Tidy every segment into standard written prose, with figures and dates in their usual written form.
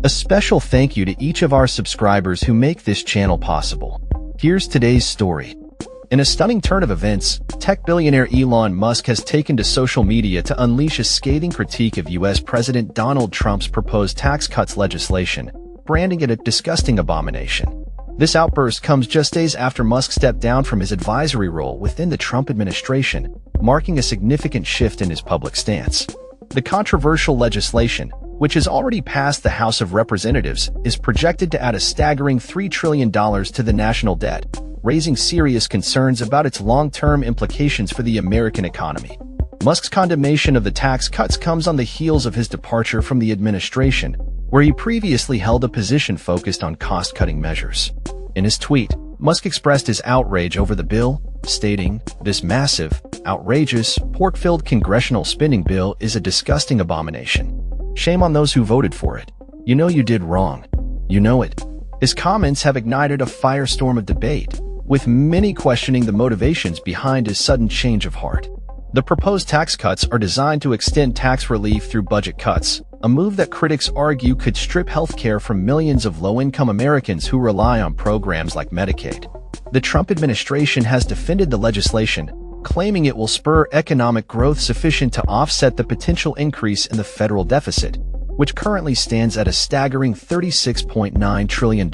A special thank you to each of our subscribers who make this channel possible. Here's today's story. In a stunning turn of events, tech billionaire Elon Musk has taken to social media to unleash a scathing critique of U.S. President Donald Trump's proposed tax cuts legislation, branding it a disgusting abomination. This outburst comes just days after Musk stepped down from his advisory role within the Trump administration, marking a significant shift in his public stance. The controversial legislation, which has already passed the House of Representatives, is projected to add a staggering $3 trillion to the national debt, raising serious concerns about its long-term implications for the American economy. Musk's condemnation of the tax cuts comes on the heels of his departure from the administration, where he previously held a position focused on cost-cutting measures. In his tweet, Musk expressed his outrage over the bill, stating, "This massive, outrageous, pork-filled congressional spending bill is a disgusting abomination. Shame on those who voted for it. You know you did wrong. You know it." His comments have ignited a firestorm of debate, with many questioning the motivations behind his sudden change of heart. The proposed tax cuts are designed to extend tax relief through budget cuts, a move that critics argue could strip health care from millions of low-income Americans who rely on programs like Medicaid. The Trump administration has defended the legislation, claiming it will spur economic growth sufficient to offset the potential increase in the federal deficit, which currently stands at a staggering $36.9 trillion.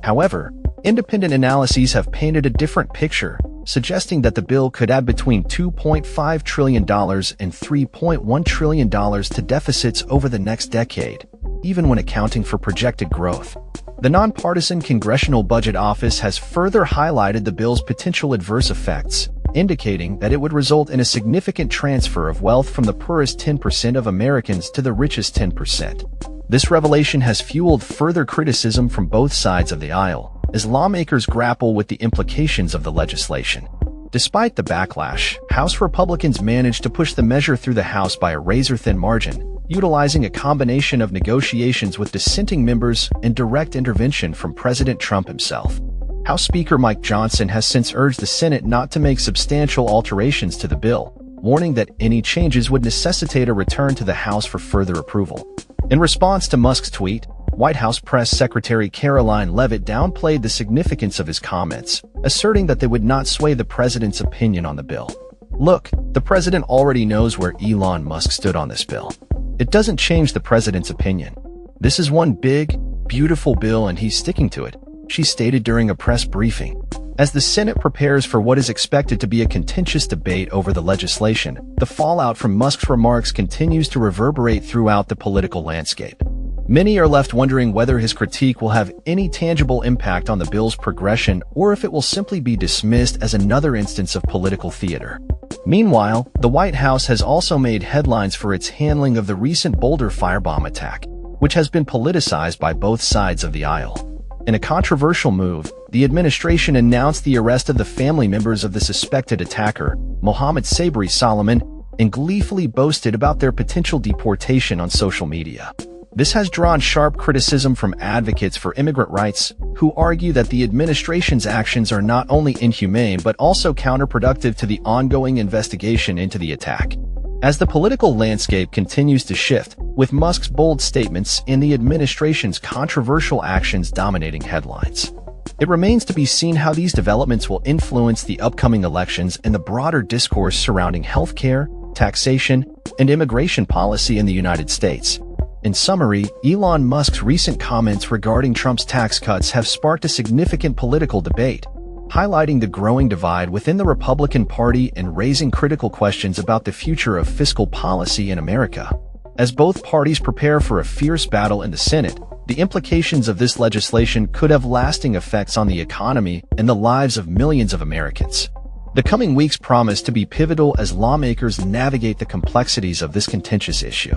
However, independent analyses have painted a different picture, suggesting that the bill could add between $2.5 trillion and $3.1 trillion to deficits over the next decade, even when accounting for projected growth. The nonpartisan Congressional Budget Office has further highlighted the bill's potential adverse effects, indicating that it would result in a significant transfer of wealth from the poorest 10% of Americans to the richest 10%. This revelation has fueled further criticism from both sides of the aisle, as lawmakers grapple with the implications of the legislation. Despite the backlash, House Republicans managed to push the measure through the House by a razor-thin margin, utilizing a combination of negotiations with dissenting members and direct intervention from President Trump himself. House Speaker Mike Johnson has since urged the Senate not to make substantial alterations to the bill, warning that any changes would necessitate a return to the House for further approval. In response to Musk's tweet, White House Press Secretary Caroline Leavitt downplayed the significance of his comments, asserting that they would not sway the president's opinion on the bill. "Look, the president already knows where Elon Musk stood on this bill. It doesn't change the president's opinion. This is one big, beautiful bill and he's sticking to it," she stated during a press briefing. As the Senate prepares for what is expected to be a contentious debate over the legislation, the fallout from Musk's remarks continues to reverberate throughout the political landscape. Many are left wondering whether his critique will have any tangible impact on the bill's progression or if it will simply be dismissed as another instance of political theater. Meanwhile, the White House has also made headlines for its handling of the recent Boulder firebomb attack, which has been politicized by both sides of the aisle. In a controversial move, the administration announced the arrest of the family members of the suspected attacker, Mohammed Sabri Solomon, and gleefully boasted about their potential deportation on social media. This has drawn sharp criticism from advocates for immigrant rights, who argue that the administration's actions are not only inhumane but also counterproductive to the ongoing investigation into the attack. As the political landscape continues to shift, with Musk's bold statements and the administration's controversial actions dominating headlines, it remains to be seen how these developments will influence the upcoming elections and the broader discourse surrounding healthcare, taxation, and immigration policy in the United States. In summary, Elon Musk's recent comments regarding Trump's tax cuts have sparked a significant political debate, highlighting the growing divide within the Republican Party and raising critical questions about the future of fiscal policy in America. As both parties prepare for a fierce battle in the Senate, the implications of this legislation could have lasting effects on the economy and the lives of millions of Americans. The coming weeks promise to be pivotal as lawmakers navigate the complexities of this contentious issue.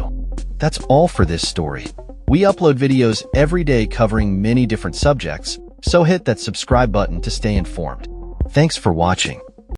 That's all for this story. We upload videos every day covering many different subjects, so hit that subscribe button to stay informed. Thanks for watching.